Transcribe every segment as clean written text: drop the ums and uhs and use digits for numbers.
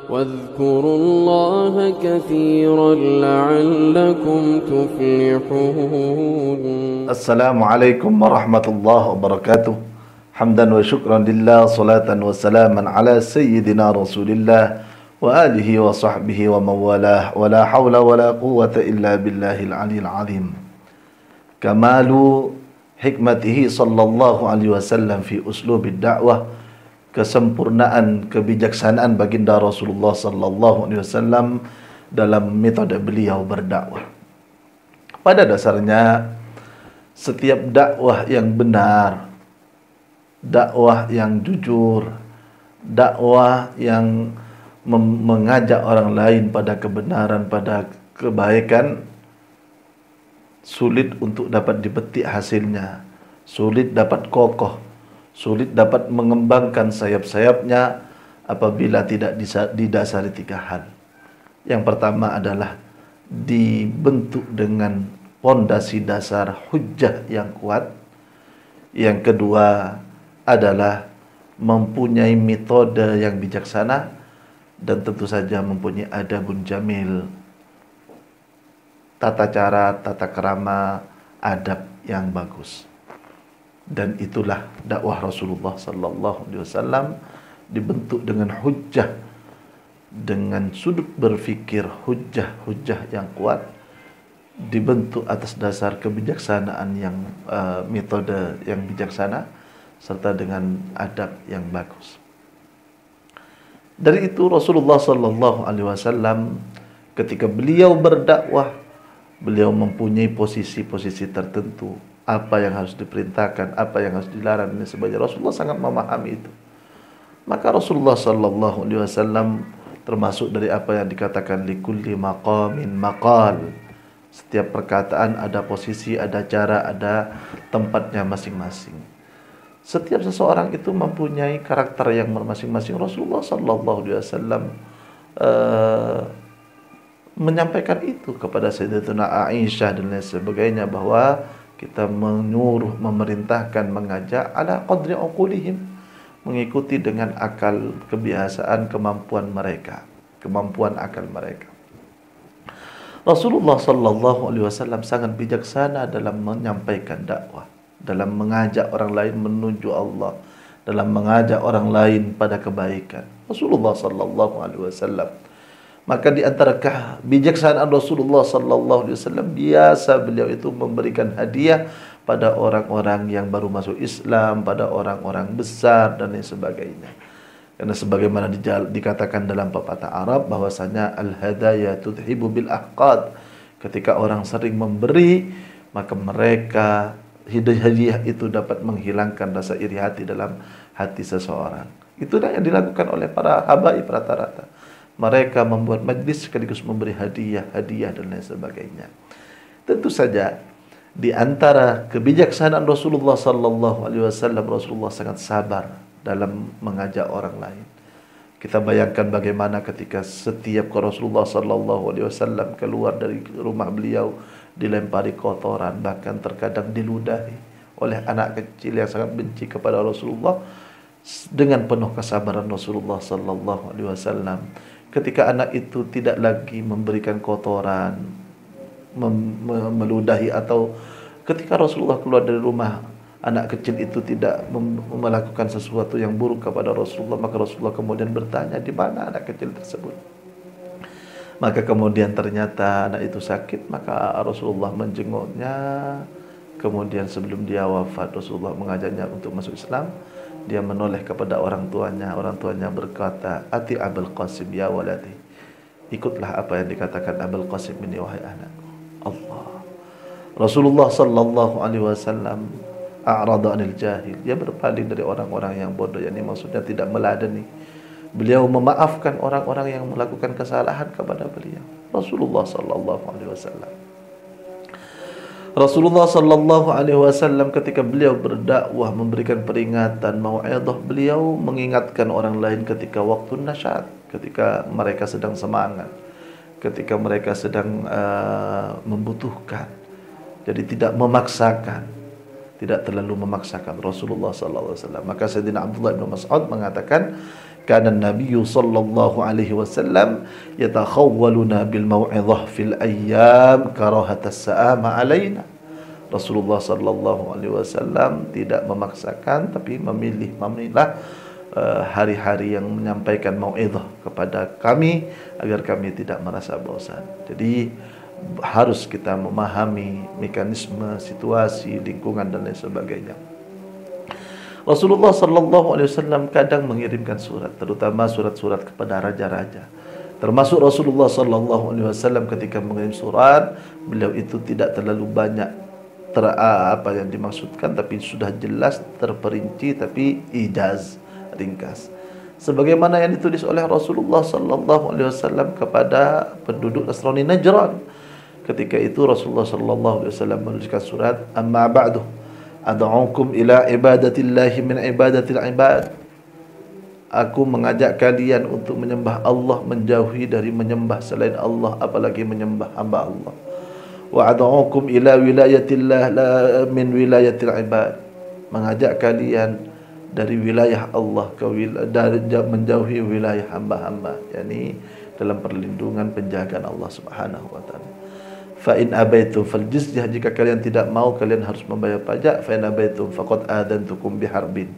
واذكروا الله كثيرا لعلكم تفلحون. السلام عليكم ورحمة الله وبركاته. حمدا وشكرا لله صلاة وسلاما على سيدنا رسول الله وآله وصحبه ومن والاه ولا حول ولا قوة إلا بالله العلي العظيم. كمال حكمته صلى الله عليه وسلم في أسلوب الدعوة, kesempurnaan kebijaksanaan baginda Rasulullah sallallahu alaihi wasallam dalam metode beliau berdakwah. Pada dasarnya setiap dakwah yang benar, dakwah yang jujur, dakwah yang mengajak orang lain pada kebenaran, pada kebaikan, sulit untuk dapat dipetik hasilnya, sulit dapat kokoh, sulit dapat mengembangkan sayap-sayapnya apabila tidak didasari 3 hal. Yang pertama adalah dibentuk dengan pondasi dasar hujjah yang kuat. Yang kedua adalah mempunyai metode yang bijaksana, dan tentu saja mempunyai adabun jamil, tata cara, tata kerama, adab yang bagus. Dan itulah dakwah Rasulullah sallallahu alaihi wasallam, dibentuk dengan hujjah, dengan sudut berfikir hujjah yang kuat, dibentuk atas dasar kebijaksanaan yang metode yang bijaksana, serta dengan adab yang bagus. Dari itu Rasulullah sallallahu alaihi wasallam ketika beliau berdakwah, beliau mempunyai posisi-posisi tertentu, apa yang harus diperintahkan, apa yang harus dilarang, dan sebagainya. Rasulullah sangat memahami itu. Maka Rasulullah sallallahu alaihi wasallam termasuk dari apa yang dikatakan likulli maqamin maqal. Setiap perkataan ada posisi, ada cara, ada tempatnya masing-masing. Setiap seseorang itu mempunyai karakter yang masing-masing. Rasulullah sallallahu alaihi wasallam menyampaikan itu kepada Sayyidatuna Aisyah dan lain sebagainya, bahwa kita menyuruh, memerintahkan, mengajak ala qadri uqulihim, mengikuti dengan akal, kebiasaan, kemampuan mereka, kemampuan akal mereka. Rasulullah sallallahu alaihi wasallam sangat bijaksana dalam menyampaikan dakwah, dalam mengajak orang lain menuju Allah, dalam mengajak orang lain pada kebaikan. Rasulullah sallallahu alaihi wasallam, maka di antara kebijaksanaan Rasulullah sallallahu alaihi wasallam, biasa beliau itu memberikan hadiah pada orang-orang yang baru masuk Islam, pada orang-orang besar dan lain sebagainya. Karena sebagaimana dikatakan dalam pepatah Arab bahwasanya al-hadaya tudhibu bil ahqad. Ketika orang sering memberi, maka mereka hadiah itu dapat menghilangkan rasa iri hati dalam hati seseorang. Itulah yang dilakukan oleh para habaib rata-rata. Mereka membuat majlis sekaligus memberi hadiah dan lain sebagainya. Tentu saja di antara kebijaksanaan Rasulullah sallallahu alaihi wasallam, Rasulullah sangat sabar dalam mengajak orang lain. Kita bayangkan bagaimana ketika setiap Rasulullah sallallahu alaihi wasallam keluar dari rumah beliau dilempari kotoran, bahkan terkadang diludahi oleh anak kecil yang sangat benci kepada Rasulullah. Dengan penuh kesabaran Rasulullah sallallahu alaihi wasallam, ketika anak itu tidak lagi memberikan kotoran, meludahi, atau ketika Rasulullah keluar dari rumah, anak kecil itu tidak melakukan sesuatu yang buruk kepada Rasulullah, maka Rasulullah kemudian bertanya, di mana anak kecil tersebut? Maka kemudian ternyata anak itu sakit, maka Rasulullah menjenguknya. Kemudian sebelum dia wafat, Rasulullah mengajaknya untuk masuk Islam. Dia menoleh kepada orang tuanya berkata, ati Abul Qasim ya waladi, ikutlah apa yang dikatakan Abul Qasim ini wahai anakku. Allah. Rasulullah sallallahu alaihi wasallam a'rada anil jahil, dia berpaling dari orang-orang yang bodoh, yakni maksudnya tidak meladeni. Beliau memaafkan orang-orang yang melakukan kesalahan kepada beliau. Rasulullah sallallahu alaihi wasallam. Rasulullah sallallahu alaihi wasallam ketika beliau berdakwah, memberikan peringatan, mau'izah, beliau mengingatkan orang lain ketika waktu nasyat, ketika mereka sedang semangat, ketika mereka sedang membutuhkan. Jadi tidak memaksakan, tidak terlalu memaksakan Rasulullah sallallahu alaihi wasallam. Maka Sayyidina Abdullah bin Mas'ud mengatakan, Kana an-nabiy sallallahu alaihi wasallam yatakhawwaluna bil mau'izah fil ayyam karahata as-sa'ama alaina. Rasulullah sallallahu alaihi wasallam tidak memaksakan, tapi memilah hari-hari yang menyampaikan mau'izah kepada kami agar kami tidak merasa bosan. Jadi harus kita memahami mekanisme, situasi, lingkungan dan lain sebagainya. Rasulullah sallallahu alaihi wasallam kadang mengirimkan surat, terutama surat-surat kepada raja-raja. Termasuk Rasulullah sallallahu alaihi wasallam ketika mengirim surat, beliau itu tidak terlalu banyak apa yang dimaksudkan, tapi sudah jelas terperinci, tapi ijaz, ringkas. Sebagaimana yang ditulis oleh Rasulullah sallallahu alaihi wasallam kepada penduduk Nasrani Najran. Ketika itu Rasulullah sallallahu alaihi wasallam menuliskan surat, "Amma ba'du ad'ukum ila ibadatillahi min ibadatil ibad." Aku mengajak kalian untuk menyembah Allah, menjauhi dari menyembah selain Allah, apalagi menyembah hamba Allah. Wa ad'ukum ila wilayatillah la min wilayatil ibad. Mengajak kalian dari wilayah Allah ke dari menjauhi wilayah hamba-hamba, yakni dalam perlindungan penjagaan Allah Subhanahu wa taala. Fa in abaitum fal jizyah, jika kalian tidak mau kalian harus membayar pajak. Fa in abaitum faqad adantukum biharbin,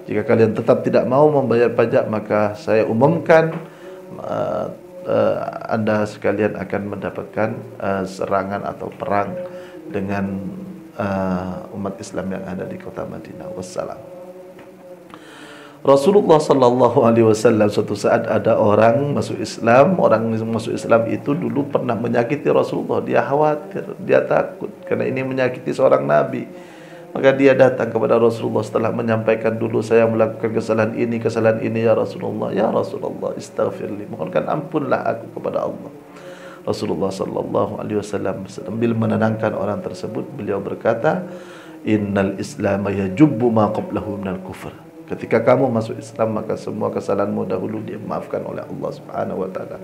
jika kalian tetap tidak mau membayar pajak maka saya umumkan Anda sekalian akan mendapatkan serangan atau perang dengan umat Islam yang ada di kota Madinah. Wassalam. Rasulullah sallallahu alaihi wasallam suatu saat ada orang masuk Islam. Orang masuk Islam itu dulu pernah menyakiti Rasulullah. Dia khawatir, dia takut karena ini menyakiti seorang nabi. Maka dia datang kepada Rasulullah setelah menyampaikan, dulu saya melakukan kesalahan ini ya Rasulullah. Ya Rasulullah, istaghfirli, mohonkan ampunlah aku kepada Allah. Rasulullah sallallahu alaihi wasallam sambil menenangkan orang tersebut, beliau berkata, "Innal Islam yajubbu ma qablahu minal kufr." Ketika kamu masuk Islam, maka semua kesalahanmu dahulu dimaafkan oleh Allah Subhanahu wa taala.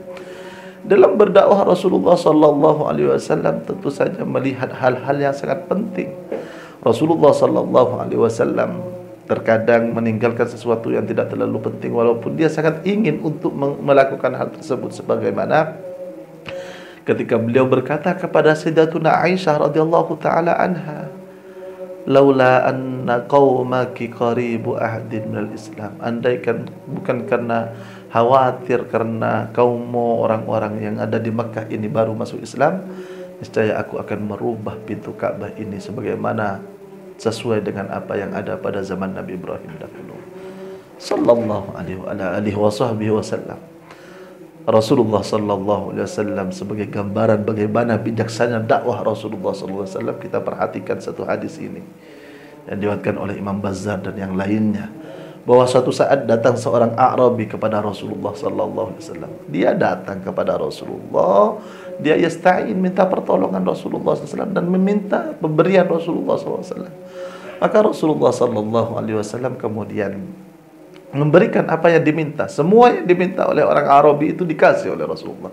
Dalam berdakwah Rasulullah sallallahu alaihi wasallam tentu saja melihat hal-hal yang sangat penting. Rasulullah sallallahu alaihi wasallam terkadang meninggalkan sesuatu yang tidak terlalu penting walaupun dia sangat ingin untuk melakukan hal tersebut, sebagaimana ketika beliau berkata kepada Sayyidatuna Aisyah radhiyallahu taala anha, "Laula anna qaumaki qaribu ahdin minal Islam." Andaikan bukan karena khawatir karena kaummu, orang-orang yang ada di Makkah ini baru masuk Islam, niscaya aku akan merubah pintu Ka'bah ini sebagaimana sesuai dengan apa yang ada pada zaman Nabi Ibrahim dahulu. Sallallahu alaihi wasallam. Rasulullah sallallahu alaihi wasallam sebagai gambaran bagaimana bijaksana dakwah Rasulullah sallallahu alaihi wasallam, kita perhatikan satu hadis ini yang diriwayatkan oleh Imam Bazzar dan yang lainnya, bahwa suatu saat datang seorang A'rabi kepada Rasulullah sallallahu alaihi wasallam. Dia datang kepada Rasulullah, dia yasta'in, minta pertolongan Rasulullah sallallahu alaihi wasallam dan meminta pemberian Rasulullah sallallahu alaihi wasallam. Maka Rasulullah sallallahu alaihi wasallam kemudian memberikan apa yang diminta. Semua yang diminta oleh orang Arabi itu dikasih oleh Rasulullah.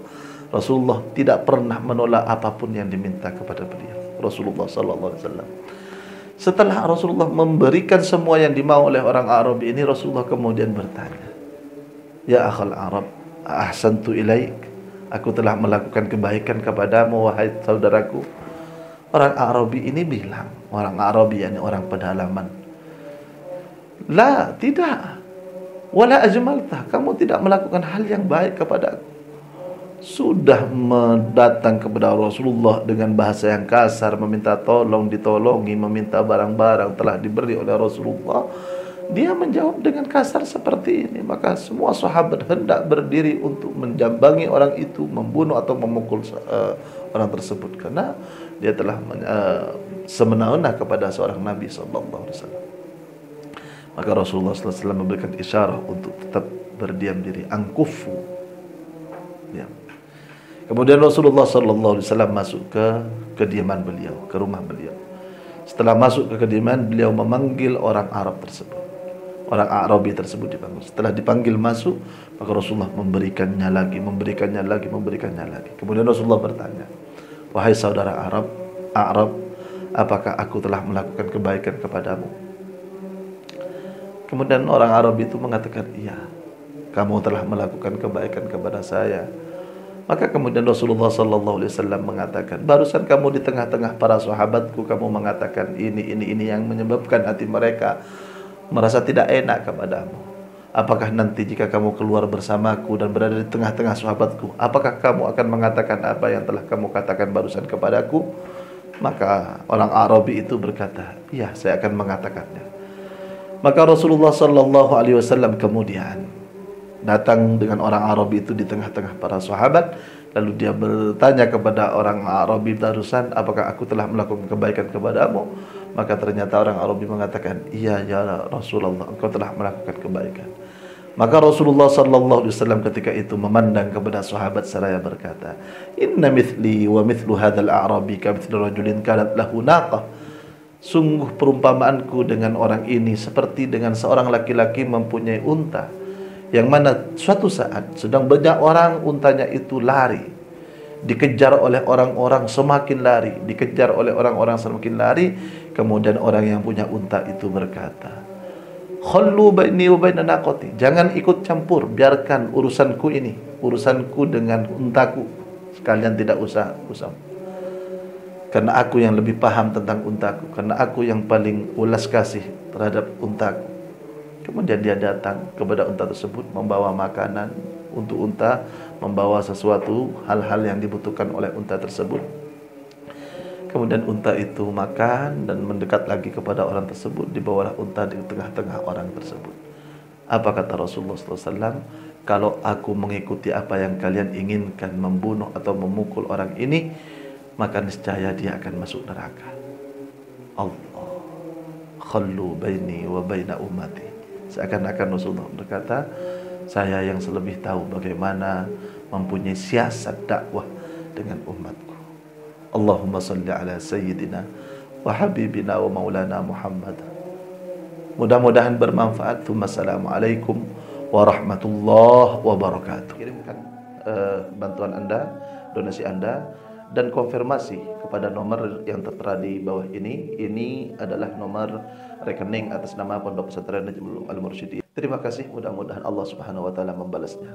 Rasulullah tidak pernah menolak apapun yang diminta kepada beliau. Rasulullah sallallahu alaihi wasallam. Setelah Rasulullah memberikan semua yang dimau oleh orang Arabi ini, Rasulullah kemudian bertanya, "Ya akhal Arab, ahsantu ilaik?" Aku telah melakukan kebaikan kepadamu, wahai saudaraku. Orang Arabi ini bilang, orang Arabi yakni orang pedalaman, "La, tidak. Wala ajmalta, kamu tidak melakukan hal yang baik kepada aku." Sudah mendatang kepada Rasulullah dengan bahasa yang kasar, meminta tolong, ditolongi, meminta barang-barang telah diberi oleh Rasulullah, dia menjawab dengan kasar seperti ini. Maka semua sahabat hendak berdiri untuk menjambangi orang itu, membunuh atau memukul orang tersebut, karena dia telah semena-mena kepada seorang Nabi sallallahu alaihi wasallam. Maka Rasulullah sallallahu alaihi wasallam memberikan isyarat untuk tetap berdiam diri, angkufu. Ya. Kemudian Rasulullah sallallahu alaihi wasallam masuk ke kediaman beliau, ke rumah beliau. Setelah masuk ke kediaman, beliau memanggil orang Arab tersebut. Orang Arabi tersebut dipanggil. Setelah dipanggil masuk, maka Rasulullah memberikannya lagi. Kemudian Rasulullah bertanya, "Wahai saudara Arab, apakah aku telah melakukan kebaikan kepadamu?" Kemudian orang Arab itu mengatakan, "Iya." kamu telah melakukan kebaikan kepada saya. Maka kemudian Rasulullah sallallahu alaihi wasallam mengatakan, barusan kamu di tengah-tengah para sahabatku, kamu mengatakan ini yang menyebabkan hati mereka merasa tidak enak kepadamu. Apakah nanti jika kamu keluar bersamaku dan berada di tengah-tengah sahabatku, apakah kamu akan mengatakan apa yang telah kamu katakan barusan kepadaku? Maka orang Arabi itu berkata, iya, saya akan mengatakannya. Maka Rasulullah sallallahu alaihi wasallam kemudian datang dengan orang Arabi itu di tengah-tengah para sahabat, lalu dia bertanya kepada orang Arabi barusan, apakah aku telah melakukan kebaikan kepadamu? Maka ternyata orang Arabi mengatakan, iya ya Rasulullah, engkau telah melakukan kebaikan. Maka Rasulullah sallallahu alaihi wasallam ketika itu memandang kepada sahabat seraya berkata, inna mithli wa mithlu hadzal a'rabi ka mithli rajulin kanat lahu naqah. Sungguh perumpamaanku dengan orang ini seperti dengan seorang laki-laki mempunyai unta, yang mana suatu saat sedang banyak orang untanya itu lari, dikejar oleh orang-orang semakin lari, dikejar oleh orang-orang semakin lari. Kemudian orang yang punya unta itu berkata, khallu baini wa baina naqati, jangan ikut campur, biarkan urusanku ini, urusanku dengan untaku, sekalian tidak usah karena aku yang lebih paham tentang untaku, karena aku yang paling ulas kasih terhadap untaku. Kemudian dia datang kepada unta tersebut, membawa makanan untuk unta, membawa sesuatu hal-hal yang dibutuhkan oleh unta tersebut. Kemudian unta itu makan dan mendekat lagi kepada orang tersebut, dibawalah unta di tengah-tengah orang tersebut. Apa kata Rasulullah SAW? Kalau aku mengikuti apa yang kalian inginkan, membunuh atau memukul orang ini, maka niscaya dia akan masuk neraka. Allah, khallu baini wa baina ummati. Seakan-akan Rasulullah berkata, saya yang selebih tahu bagaimana mempunyai siasat dakwah dengan umatku. Allahumma salli ala sayyidina wa habibina wa maulana Muhammad. Mudah-mudahan bermanfaat. Assalamualaikum warahmatullahi wabarakatuh. Kirimkan bantuan Anda, donasi Anda, dan konfirmasi kepada nomor yang tertera di bawah ini. Ini adalah nomor rekening atas nama Pondok Pesantren Najmul Al-Mursyidiyah. Terima kasih, mudah-mudahan Allah Subhanahu wa taala membalasnya.